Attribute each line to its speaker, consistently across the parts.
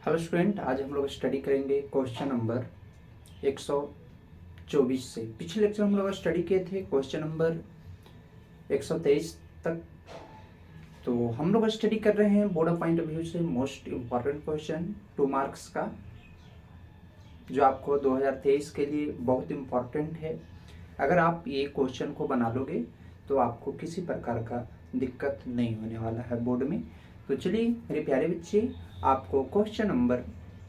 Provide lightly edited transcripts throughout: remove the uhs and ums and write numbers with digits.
Speaker 1: Hello student, आज हम लोग स्टडी करेंगे क्वेश्चन नंबर 124 से। पिछले लेक्चर हम लोग स्टडी किए थे क्वेश्चन नंबर 123 तक। तो हम लोग स्टडी कर रहे हैं बोर्ड पॉइंट ऑफ व्यू से मोस्ट इम्पॉर्टेंट क्वेश्चन 2 मार्क्स का, जो आपको 2023 के लिए बहुत इम्पॉर्टेंट है। अगर आप ये क्वेश्चन को बना लोगे तो आपको किसी प्रकार का दिक्कत नहीं होने वाला है बोर्ड में। तो चलिए मेरे प्यारे बच्चे, आपको क्वेश्चन नंबर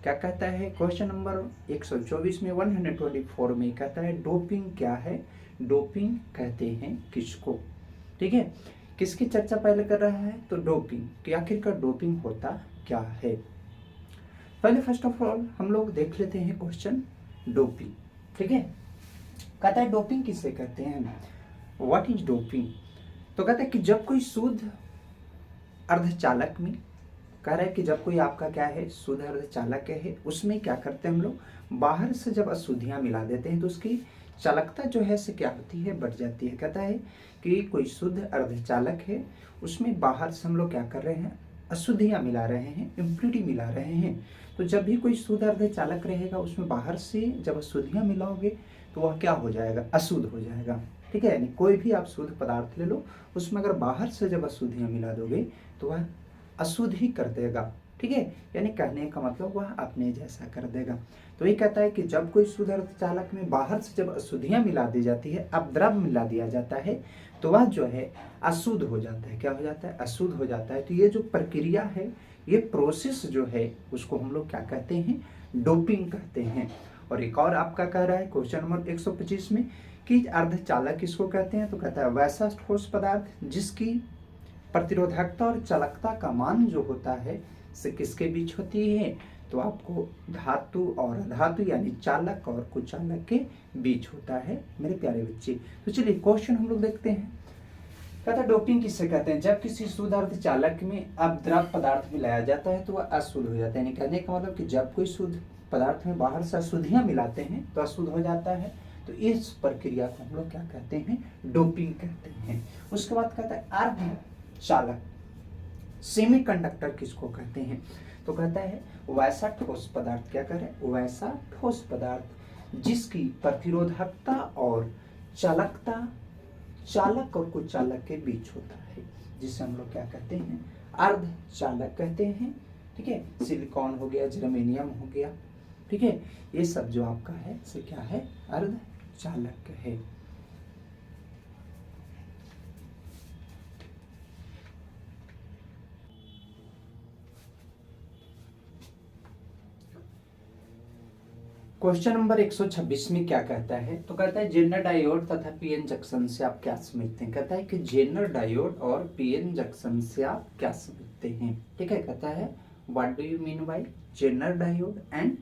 Speaker 1: क्या कहता है, क्वेश्चन नंबर 124 में 124 में कहता है डोपिंग क्या है, डोपिंग कहते हैं किसको। ठीक है, किसकी चर्चा पहले कर रहा है, तो डोपिंग कि आखिरकार डोपिंग होता क्या है। पहले फर्स्ट ऑफ ऑल हम लोग देख लेते हैं क्वेश्चन डोपिंग। ठीक है, कहता है डोपिंग किसे कहते हैं, व्हाट इज डोपिंग। तो कहता है कि जब कोई शुद्ध अर्धचालक में, कह रहा है कि जब कोई आपका क्या है शुद्ध अर्धचालक है, उसमें क्या करते हैं हम लोग, बाहर से जब अशुद्धियां मिला देते हैं तो उसकी चालकता जो है से क्या होती है, बढ़ जाती है। कहता है कि कोई शुद्ध अर्धचालक है, उसमें बाहर से हम लोग क्या कर रहे हैं, अशुद्धियां मिला रहे हैं, इम्प्यूरिटी मिला रहे हैं। तो जब भी कोई शुद्ध अर्धचालक रहेगा, उसमें बाहर से जब अशुद्धियां मिलाओगे तो वह क्या हो जाएगा, अशुद्ध हो जाएगा। ठीक है, यानी कोई भी आप शुद्ध पदार्थ ले लो, उसमें अगर बाहर से जब अशुद्धियां मिला दोगे तो वह अशुद्ध ही कर देगा। ठीक है, यानी कहने का मतलब वह अपने जैसा कर देगा। तो ये कहता है कि जब कोई शुद्ध अर्धचालक में बाहर से जब अशुद्धियां मिला दी जाती है, अपद्रव्य मिला दिया जाता है, तो वह जो है अशुद्ध हो जाता है। क्या हो जाता है, अशुद्ध हो जाता है। तो ये जो प्रक्रिया है, ये प्रोसेस जो है, उसको हम लोग क्या कहते हैं, डोपिंग कहते हैं। और एक और आपका कह रहा है क्वेश्चन नंबर 125 में कि अर्धचालक किसको कहते हैं, तो कहता है वैसा ठोस पदार्थ जिसकी प्रतिरोधकता और चालकता का मान जो होता है से किसके बीच होती है, तो आपको धातु और अधातु यानी चालक और कुचालक के बीच होता है मेरे प्यारे बच्चे। तो चलिए क्वेश्चन हम लोग देखते हैं। कहता है डोपिंग किससे कहते हैं, जब किसी शुद्ध अर्धचालक में अपद्रव्य पदार्थ मिलाया जाता है तो वह अशुद्ध हो जाता है। यानी कहने का मतलब कि जब कोई शुद्ध पदार्थ में बाहर से अशुद्धियां मिलाते हैं तो अशुद्ध हो जाता है। तो इस प्रक्रिया को हम लोग क्या कहते हैं, डोपिंग कहते हैं। उसके बाद कहता है अर्धचालक सेमीकंडक्टर किसको कहते हैं, तो कहता है वैसा ठोस पदार्थ, क्या करें, वैसा ठोस पदार्थ जिसकी प्रतिरोधकता और चालकता चालक और कुचालक के बीच होता है, जिसे हम लोग क्या कहते हैं, अर्धचालक कहते हैं। ठीक है, सिलिकॉन हो गया, जर्मेनियम हो गया, ठीक है, ये सब जो आपका है से क्या है, अर्धचालक है। क्वेश्चन नंबर 126 में क्या कहता है, तो कहता है जेनर डायोड तथा पीएन जंक्शन से आप क्या समझते हैं। कहता है कि जेनर डायोड और पीएन जंक्शन से आप क्या समझते हैं। ठीक है, कहता है what do you mean by Zener diode and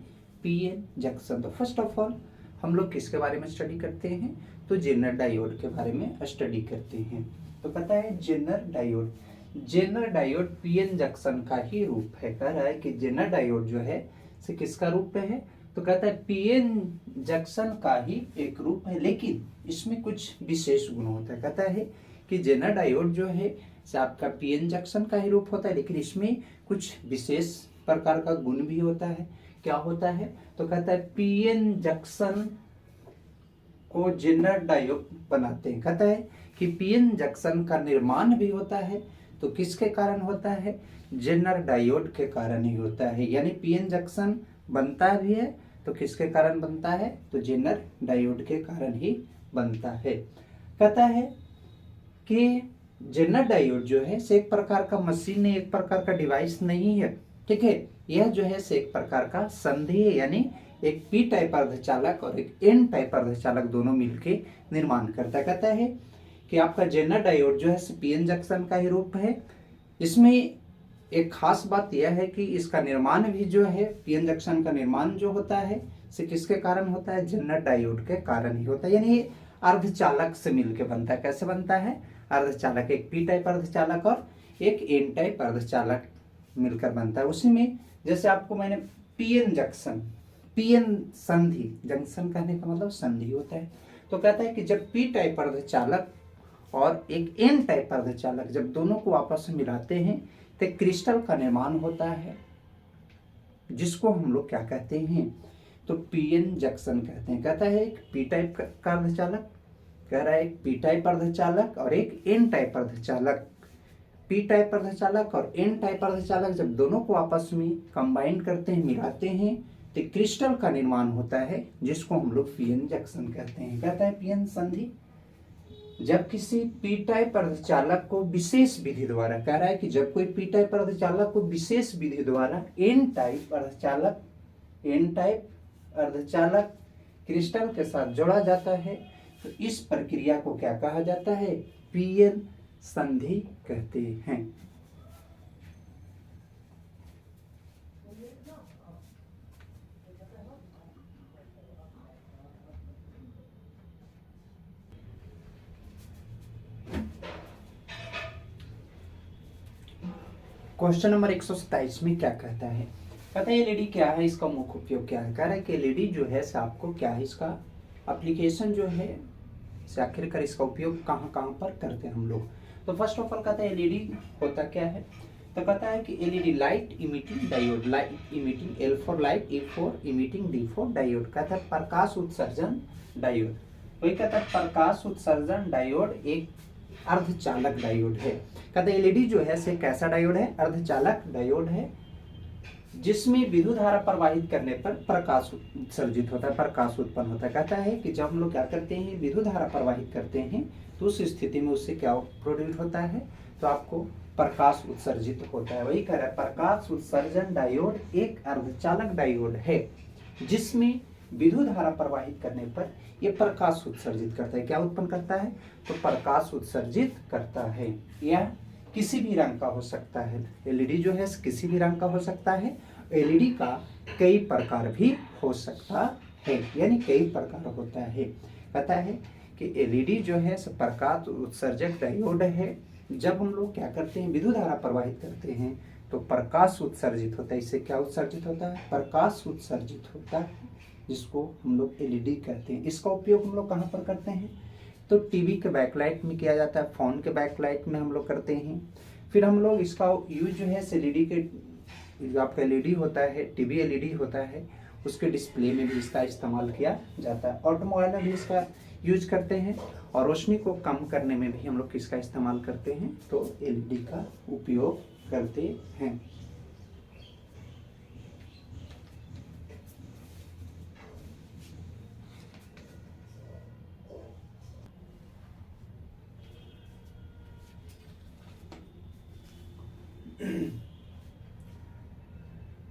Speaker 1: PN junction. तो फर्स्ट ऑफ ऑल हम लोग किसके बारे में स्टडी करते हैं, तो जेनर डायोड के बारे में स्टडी करते हैं। तो कहता है Zener diode, Zener diode PN junction का ही रूप है। कह रहा है कि जेनर डायोड जो है से किसका रूप है, तो कहता है पीएन जंक्शन का ही एक रूप है, लेकिन इसमें कुछ विशेष गुण होता है। कहता है कि जेनर डायोड जो है से आपका पीएन जंक्शन का ही रूप होता है, लेकिन इसमें कुछ विशेष प्रकार का गुण भी होता है। क्या होता है, तो कहता है पीएन जंक्शन को जेनर डायोड बनाते हैं। कहता है कि पीएन जंक्शन का निर्माण भी होता है, तो किसके कारण होता है, जेनर डायोड के कारण ही होता है। यानी पीएन जंक्शन बनता भी है तो किसके कारण बनता है, तो जेनर डायोड के कारण ही बनता है। कहता है कि जेनर डायोड जो है से एक प्रकार का मशीन है, एक प्रकार का डिवाइस नहीं है। ठीक है, यह जो है से एक प्रकार का संधि है, यानी एक पी टाइप अर्धचालक और एक एन टाइप अर्धचालक दोनों मिलके निर्माण करता है। कहता है कि आपका जेनर डायोड जो है पीएन जंक्शन का ही रूप है। इसमें एक खास बात यह है कि इसका निर्माण भी जो है, पीएन जंक्शन का निर्माण जो होता है से किसके कारण होता है, जेनर डायोड के कारण ही होता है। यानी ये अर्धचालक से मिलकर बनता है। कैसे बनता है, अर्धचालक, एक पी टाइप अर्धचालक और एक एन टाइप अर्धचालक मिलकर बनता है। उसी में जैसे आपको मैंने पीएन जंक्शन, पीएन संधि, जंक्शन कहने का मतलब संधि होता है। तो कहता है कि जब पी टाइप अर्धचालक और एक एन टाइप अर्धचालक जब दोनों को आपस में मिलाते हैं तो क्रिस्टल का निर्माण होता है। जिसको हम लोग क्या कहते हैं, तो पीएन जंक्शन कहते हैं। कहता है एक पी टाइप का अर्धचालक, कह रहा है एक पी टाइप अर्धचालक और एक एन टाइप अर्धचालक। पी टाइप अर्धचालक और एन टाइप अर्धचालक जब दोनों को आपस में कंबाइन करते हैं, मिलाते हैं, तो क्रिस्टल का निर्माण होता है, जिसको हम लोग पीएन जंक्शन कहते हैं। कहता है पीएन संधि जब किसी पी टाइप अर्धचालक को विशेष विधि द्वारा, कह रहा है कि जब कोई पी टाइप अर्धचालक को विशेष विधि द्वारा एन टाइप अर्धचालक क्रिस्टल के साथ जोड़ा जाता है, तो इस प्रक्रिया को क्या कहा जाता है, पीएन संधि कहते हैं। क्वेश्चन नंबर 127 में क्या कहता है, कहता है एलईडी क्या है, इसका मुख्य उपयोग क्या है। कह रहा है कि एलईडी जो है आपको क्या है, इसका एप्लीकेशन जो है आखिरकार इसका उपयोग कहाँ कहाँ पर करते हैं हम लोग। तो फर्स्ट ऑफ ऑल कहता है एलईडी होता क्या है, तो कहता है कि LED light emitting diode, light emitting L for light, E for emitting, D for diode. कहता है प्रकाश उत्सर्जन डायोड, वही कहता है प्रकाश उत्सर्जन डायोड एक अर्धचालक डायोड है। कहते हैं एलईडी जो है से कैसा डायोड है, अर्धचालक डायोड है, जिसमें विद्युत धारा प्रवाहित करने पर प्रकाश उत्सर्जित होता है, प्रकाश उत्पन्न होता है। कहता है कि जब हम लोग क्या करते हैं, विद्युत धारा प्रवाहित करते हैं, तो उस स्थिति में उससे क्या प्रोड्यूस होता है, तो आपको प्रकाश उत्सर्जित होता है। वही कह रहा है प्रकाश उत्सर्जन डायोड एक अर्धचालक डायोड है, जिसमें विद्युत धारा प्रवाहित करने पर यह प्रकाश उत्सर्जित करता है। क्या उत्पन्न करता है, तो प्रकाश उत्सर्जित करता है। यह किसी भी रंग का हो सकता है, एलईडी जो है किसी भी रंग का हो सकता है। एलईडी का कई प्रकार भी हो सकता है, यानी कई प्रकार होता है। कहता है कि एलईडी जो है प्रकाश उत्सर्जक डायोड है। जब हम लोग क्या करते हैं, विद्युत धारा प्रवाहित करते हैं, तो प्रकाश उत्सर्जित होता है। इससे क्या उत्सर्जित होता है, प्रकाश उत्सर्जित होता है, जिसको हम लोग एलईडी कहते हैं। इसका उपयोग हम लोग कहाँ पर करते हैं, तो टीवी के बैकलाइट में किया जाता है, फोन के बैकलाइट में हम लोग करते हैं। फिर हम लोग इसका यूज जो है एलईडी के, जो आपका एलईडी होता है, टीवी एलईडी होता है, उसके डिस्प्ले में भी इसका इस्तेमाल किया जाता है। ऑटोमोबाइल में भी इसका यूज करते हैं, और रोशनी को कम करने में भी हम लोग किसका इस्तेमाल करते हैं, तो एलईडी का उपयोग करते हैं।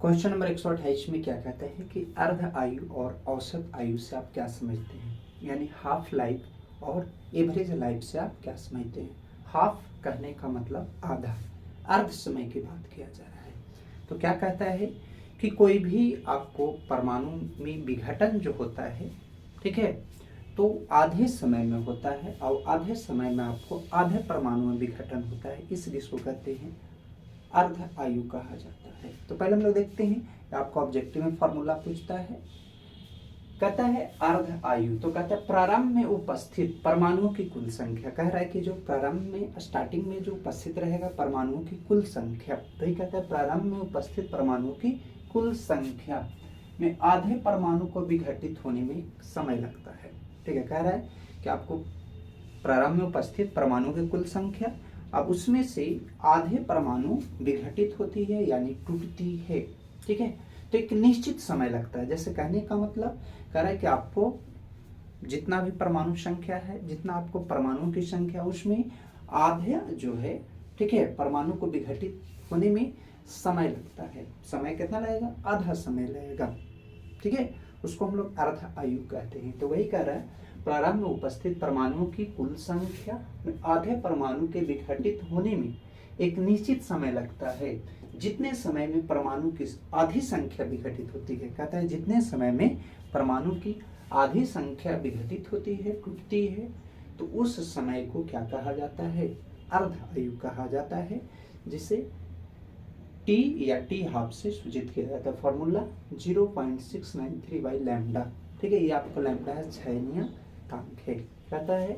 Speaker 1: क्वेश्चन नंबर 128 में क्या कहता है कि अर्ध आयु और औसत आयु से आप क्या समझते हैं, यानी हाफ लाइफ और एवरेज लाइफ से आप क्या समझते हैं। हाफ कहने का मतलब आधा, अर्ध समय की बात किया जा रहा है। तो क्या कहता है कि कोई भी आपको परमाणु में विघटन जो होता है, ठीक है, तो आधे समय में होता है, और आधे समय में आपको आधे परमाणु में विघटन होता है, इसलिए इसको कहते हैं अर्ध आयु कहा जाता है। तो पहले हम लोग देखते हैं, आपको ऑब्जेक्टिव में फॉर्मूला पूछता है, कहता है अर्ध आयु, तो कहता है प्रारंभ में उपस्थित परमाणुओं की कुल संख्या। कह रहा है कि जो प्रारंभ में, स्टार्टिंग में जो उपस्थित रहेगा परमाणुओं की कुल संख्या, तो ये कहता है प्रारंभ में उपस्थित परमाणुओं की कुल संख्या में आधे परमाणु को विघटित होने में समय लगता है। ठीक है, कह रहा है कि आपको प्रारंभ में उपस्थित परमाणु की कुल संख्या, अब उसमें से आधे परमाणु विघटित होती है, यानी टूटती है। ठीक है, तो एक निश्चित समय लगता है। जैसे कहने का मतलब कह रहा है कि आपको जितना भी परमाणु संख्या है, जितना आपको परमाणु की संख्या, उसमें आधे जो है, ठीक है, परमाणु को विघटित होने में समय लगता है। समय कितना लगेगा, आधा समय लगेगा। ठीक है, उसको हम लोग अर्ध आयु कहते हैं। तो वही कह रहा है प्रारंभ में उपस्थित परमाणुओं की कुल संख्या में आधे परमाणु के विघटित होने में एक निश्चित समय लगता है। जितने समय में परमाणु की आधी संख्या विघटित होती है, कहता है जितने समय में परमाणु की आधी संख्या विघटित होती है, टूटती है, तो उस समय को क्या कहा जाता है, अर्ध आयु कहा जाता है, जिसे T या T हाफ से सूचित किया जाता है। Formula 0.693 by lambda. ठीक है, ये आपका लैम्डा है, छायनीय तांक है। कहता है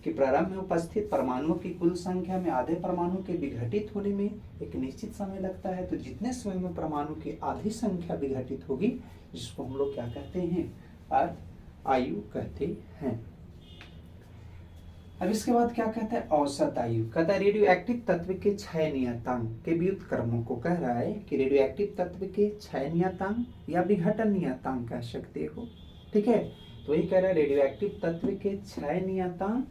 Speaker 1: कि प्रारंभ में उपस्थित परमाणुओं की कुल संख्या में आधे परमाणु के विघटित होने में एक निश्चित समय लगता है। तो जितने समय में परमाणु की आधी संख्या विघटित होगी, जिसको हम लोग क्या कहते हैं, आयु कहते हैं। अब इसके बाद क्या कहता है, औसत आयु। कहता है रेडियो एक्टिव तत्व के क्षय नियतांक के व्युत्क्रमों को कह रहा है कि रेडियो एक्टिव तत्व के क्षय नियतांक या विघटन नियतांक कह सकते हो। ठीक है, तो वही कह रहा है रेडियो एक्टिव तत्व के क्षय नियतांक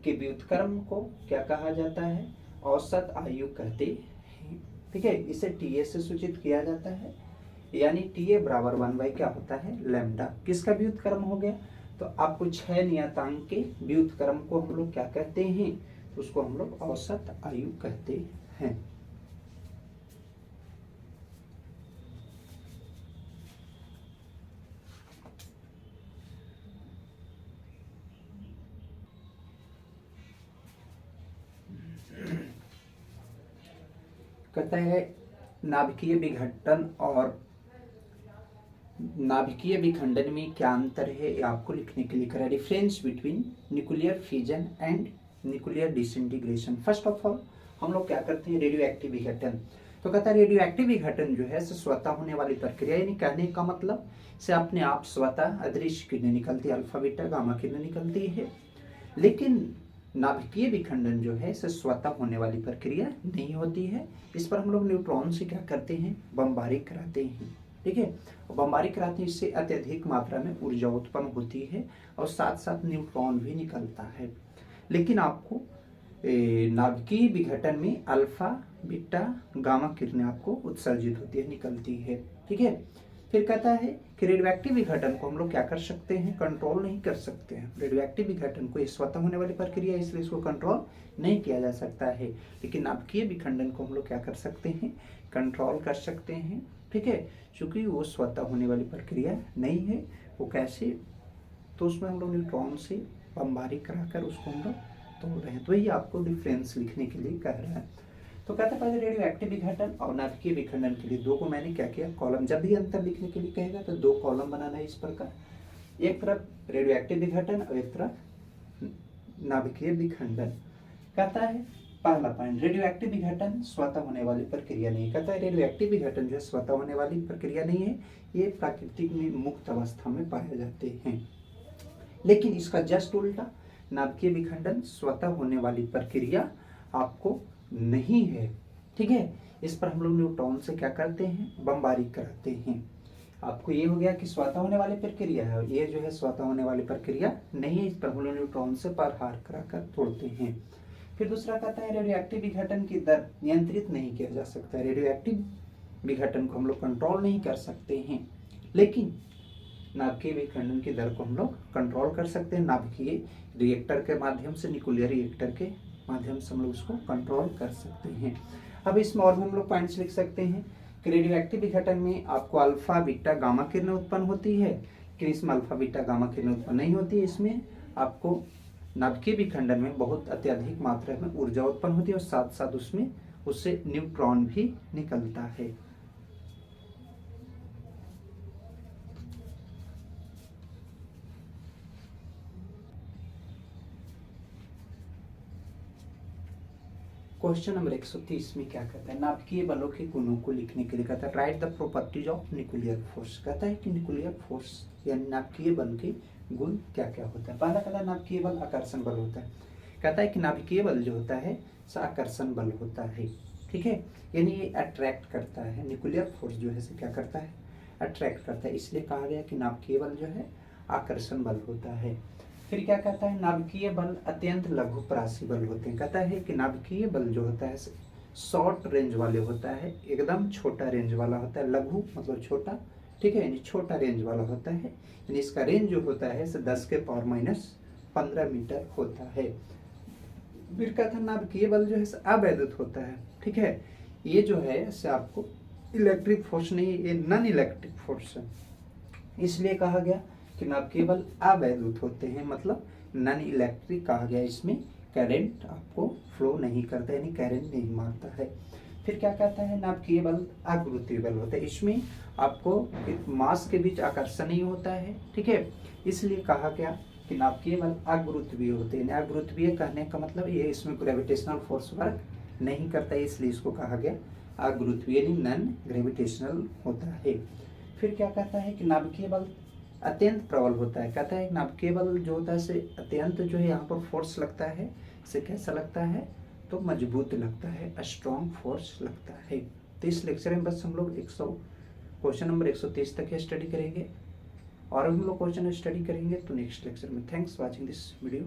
Speaker 1: के व्युत्क्रम को क्या कहा जाता है, औसत आयु कहते हैं। ठीक है, इसे TA से सूचित किया जाता है, यानी TA बराबर 1/, क्या होता है, लैम्डा। किसका व्युत्क्रम हो गया, तो आपको क्षय नियतांक के व्युत्क्रम को हम लोग क्या कहते हैं, तो उसको हम लोग औसत आयु कहते हैं। कहता है नाभिकीय विघटन और नाभिकीय विखंडन में क्या अंतर है, ये आपको लिखने के लिए करा। Difference between nuclear fusion and nuclear disintegration. First of all हम लोग क्या करते हैं, रेडियो एक्टिव विघटन। तो कहता है रेडियो एक्टिव विघटन जो है स्वतः होने वाली प्रक्रिया, यानी कहने का मतलब से अपने आप स्वतः अदृश्य किरणें निकलती है, अल्फा बीटा गामा किरणें निकलती है। लेकिन नाभिकीय विखंडन जो है स्वतः होने वाली प्रक्रिया नहीं होती है। इस पर हम लोग न्यूट्रॉन से क्या करते हैं, बमबारी कराते हैं। ठीक है, बमबारी कराते हैं, इससे अत्यधिक मात्रा में ऊर्जा उत्पन्न होती है और साथ साथ न्यूट्रॉन भी निकलता है। लेकिन आपको नाभिकीय विघटन में अल्फा बीटा गामा किरणें आपको उत्सर्जित होती है, निकलती है। ठीक है, फिर कहता है कि रेडियोएक्टिव विघटन को हम लोग क्या कर सकते हैं, कंट्रोल नहीं कर सकते हैं। रेडियोएक्टिव विघटन को स्वतः होने वाली प्रक्रिया, इसलिए इसको कंट्रोल नहीं किया जा सकता है। लेकिन नाभिकीय विखंडन को हम लोग क्या कर सकते हैं, कंट्रोल कर सकते हैं। ठीक है, क्योंकि वो स्वतः होने वाली प्रक्रिया नहीं है। वो कैसे, तो उसमें हम लोग न्यूट्रॉन से बमबारी कराकर उसको हम लोग तोड़ रहे हैं। तो ये आपको डिफरेंस लिखने के लिए कह रहा है। तो कहते हैं पहले रेडियो एक्टिव विघटन और नाभिकीय विखंडन के लिए दो को मैंने क्या किया, कॉलम। जब भी अंतर लिखने के लिए कहेगा तो दो कॉलम बनाना है इस प्रकार, एक तरफ रेडियो एक्टिव विघटन और एक तरफ नाभिकीय विखंडन। कहता है पहला पॉइंट, रेडियो एक्टिव विघटन स्वतः होने वाली प्रक्रिया नहीं। कहता है रेडियो एक्टिव विघटन जो है स्वतः होने वाली प्रक्रिया नहीं है, ये प्राकृतिक में मुक्त अवस्था में पाए जाते हैं। लेकिन इसका जस्ट उल्टा, नाभिकीय विखंडन स्वतः होने वाली प्रक्रिया आपको नहीं है। ठीक है, इस पर हम लोग न्यूट्रॉन से क्या करते हैं, बमबारी कराते हैं। आपको ये हो गया कि स्वतः होने वाली प्रक्रिया है, ये जो है स्वतः होने वाली प्रक्रिया नहीं है। इस पर हम लोग न्यूट्रॉन से प्रहार कराकर तोड़ते हैं। फिर दूसरा कहता है रेडियो एक्टिव विघटन की दर नियंत्रित नहीं किया जा सकता है। रेडियो एक्टिव विघटन को हम लोग कंट्रोल नहीं कर सकते हैं, लेकिन नाभिकीय विखंडन की दर को हम लोग कंट्रोल कर सकते हैं। नाभिकीय रिएक्टर के माध्यम से, न्यूक्लियर रिएक्टर के माध्यम से हम लोग उसको कंट्रोल कर सकते हैं। अब इसमें और भी हम लोग पॉइंट्स लिख सकते हैं कि रेडियो एक्टिव विघटन में आपको अल्फा बीटा गामा किरणें उत्पन्न होती है, लेकिन इसमें अल्फा बीटा गामा किरणें उत्पन्न नहीं होती है। इसमें आपको नाभिकीय विखंडन में बहुत अत्यधिक मात्रा में ऊर्जा उत्पन्न होती है और साथ साथ उसमें उससे न्यूट्रॉन भी निकलता है। क्वेश्चन नंबर 130 में क्या कहता है, नाभिकीय बलों के गुणों को लिखने के लिए कहता है right the properties of nuclear force. कहता है कि न्यूक्लियर फोर्स यानी नाभिकीय बल के गुण क्या क्या होता है। पहला कहता है नाभिकीय बल आकर्षण बल होता है। कहता है कि नाभिकीय बल जो होता है आकर्षण बल होता है। ठीक है, यानी ये अट्रैक्ट करता है। न्यूक्लियर फोर्स जो है क्या करता है, अट्रैक्ट करता है, इसलिए कहा गया कि नाभिकीय बल जो है आकर्षण बल होता है। फिर क्या कहता है, नाभिकीय बल अत्यंत लघु परासी बल होते हैं। कहता है कि नाभिकीय बल जो होता है शॉर्ट रेंज वाले होता है, एकदम छोटा रेंज वाला होता है। लघु मतलब छोटा, ठीक है, यानी छोटा रेंज वाला होता है। यानी इसका रेंज जो होता है 10⁻⁻15 मीटर होता है। फिर कहता है नाभिकीय बल जो है अवैद्युत होता है। ठीक है, ये जो है इससे आपको इलेक्ट्रिक फोर्स नहीं, ये नॉन इलेक्ट्रिक फोर्स है, इसलिए कहा गया कि नाभिकीय बल अवैद्युत होते हैं, मतलब नॉन इलेक्ट्रिक कहा गया। इसमें करंट आपको फ्लो नहीं करता, यानी करंट नहीं मारता है। फिर क्या कहता है, नाभिकीय बल अगुरुत्वीय बल होता है। इसमें आपको मास के बीच आकर्षण नहीं होता है। ठीक है, इसलिए कहा गया कि नाभिकीय बल अगुरुत्वीय होते हैं। अगुरुत्वीय कहने का मतलब ये इसमें ग्रेविटेशनल फोर्स वर्क नहीं करता है, इसलिए इसको कहा गया अगुरुत्वीय, नॉन ग्रेविटेशनल होता है। फिर क्या कहता है कि नाभिकीय बल अत्यंत प्रबल होता है। कहता है नाभिकीय बल जो होता है से अत्यंत जो है यहाँ पर फोर्स लगता है, से कैसा लगता है, तो मजबूत लगता है, स्ट्रॉन्ग फोर्स लगता है। तो इस लेक्चर में बस हम लोग क्वेश्चन नंबर 123 तक स्टडी करेंगे, और हम लोग क्वेश्चन स्टडी करेंगे तो नेक्स्ट लेक्चर में। Thanks watching this video.